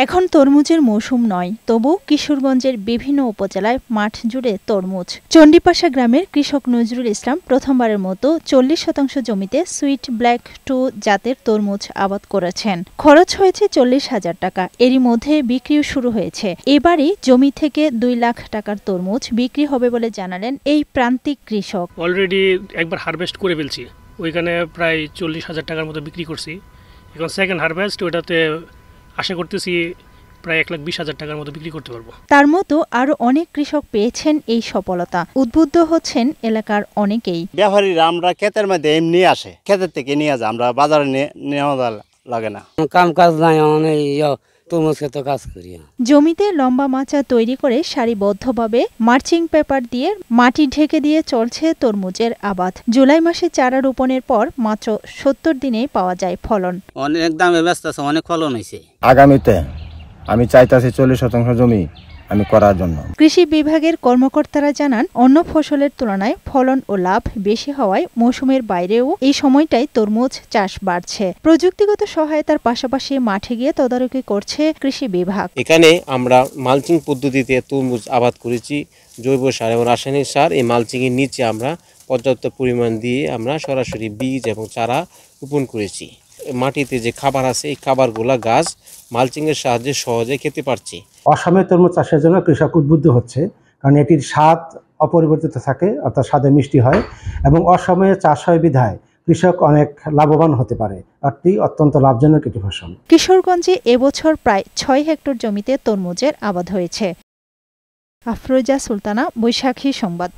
এখন তরমুজের মৌসুম নয়, তবু কিশোরগঞ্জের বিভিন্ন উপজেলায় মাঠ জুড়ে তরমুজ। চণ্ডীপাশা গ্রামের কৃষক নজরুল ইসলাম প্রথমবারের মতো 40% জমিতে সুইট ব্ল্যাক 2 জাতের তরমুজ আবাদ করেছেন। খরচ হয়েছে 40,000 টাকা। এরই মধ্যে বিক্রিও শুরু হয়েছে। এবারই জমি থেকে 2 লাখ টাকার তরমুজ বিক্রি হবে বলে জানালেন এই প্রান্তিক কৃষক। অলরেডি একবার হারভেস্ট করে ফেলছি, ওইখানে প্রায় 40,000 টাকার মতো বিক্রি করছি। এখন সেকেন্ড হারভেস্ট, ওটাতে আশা করতেছি প্রায় 1,20,000 টাকার মতো বিক্রি করতে পারবো। তার মতো আরো অনেক কৃষক পেয়েছেন এই সফলতা। উদ্বুদ্ধ হচ্ছেন এলাকার অনেকেই। ব্যাপারীরা আমরা ক্ষেতের মধ্যে এমনি আসে, ক্ষেতের থেকে নিয়ে যায়, আমরা বাজারে নেওয়া লাগে না। কাম কাজ নাই, তরমুজ ক্ষেতে কাজ করি। জমিতে লম্বা মাচা তৈরি করে সারিবদ্ধভাবে মালচিং পেপার দিয়ে মাটি ঢেকে দিয়ে চলছে তরমুজের আবাদ। জুলাই মাসে চারা রোপণের পর মাত্র 70 দিনেই পাওয়া যায় ফলন। অনেক দামে ব্যস্ত আছে, অনেক ফলন হয়েছে। আগামীতে আমি চাইতাছি 40% জমি আমি করার জন্য। কৃষি বিভাগের কর্মকর্তারা জানান, অন্য ফসলের তুলনায় ফলন ও লাভ বেশি হওয়ায় মৌসুমের বাইরেও এই সময়টাই তরমুজ চাষ বাড়ছে। প্রযুক্তিগত সহায়তার পাশাপাশি মাঠে গিয়ে তদারকি করছে কৃষি বিভাগ। এখানে আমরা মালচিং পদ্ধতিতে তরমুজ আবাদ করেছি। জৈব সার এবং রাসায়নিক সার এই মালচিং এর নিচে আমরা পর্যাপ্ত পরিমাণ দিয়ে আমরা সরাসরি বীজ এবং চারা রোপণ করেছি। মাটিতে যে খাবার আছে, এই খাবারগুলা গাছ মালচিং এর সাহায্যে সহজে খেতে পারছি। অসময়ে তরমুজ চাষের জন্য কৃষক উদ্বুদ্ধ হচ্ছে, কারণ এটির স্বাদ অপরিবর্তিত থাকে, অর্থাৎ স্বাদে মিষ্টি হয়, এবং অসময়ে চাষ হয় বিধায় কৃষক অনেক লাভবান হতে পারে। এটি অত্যন্ত লাভজনক একটি ফসল। কিশোরগঞ্জে এবছর প্রায় 6 হেক্টর জমিতে তরমুজের আবাদ হয়েছে। আফরোজা সুলতানা, বৈশাখী সংবাদ।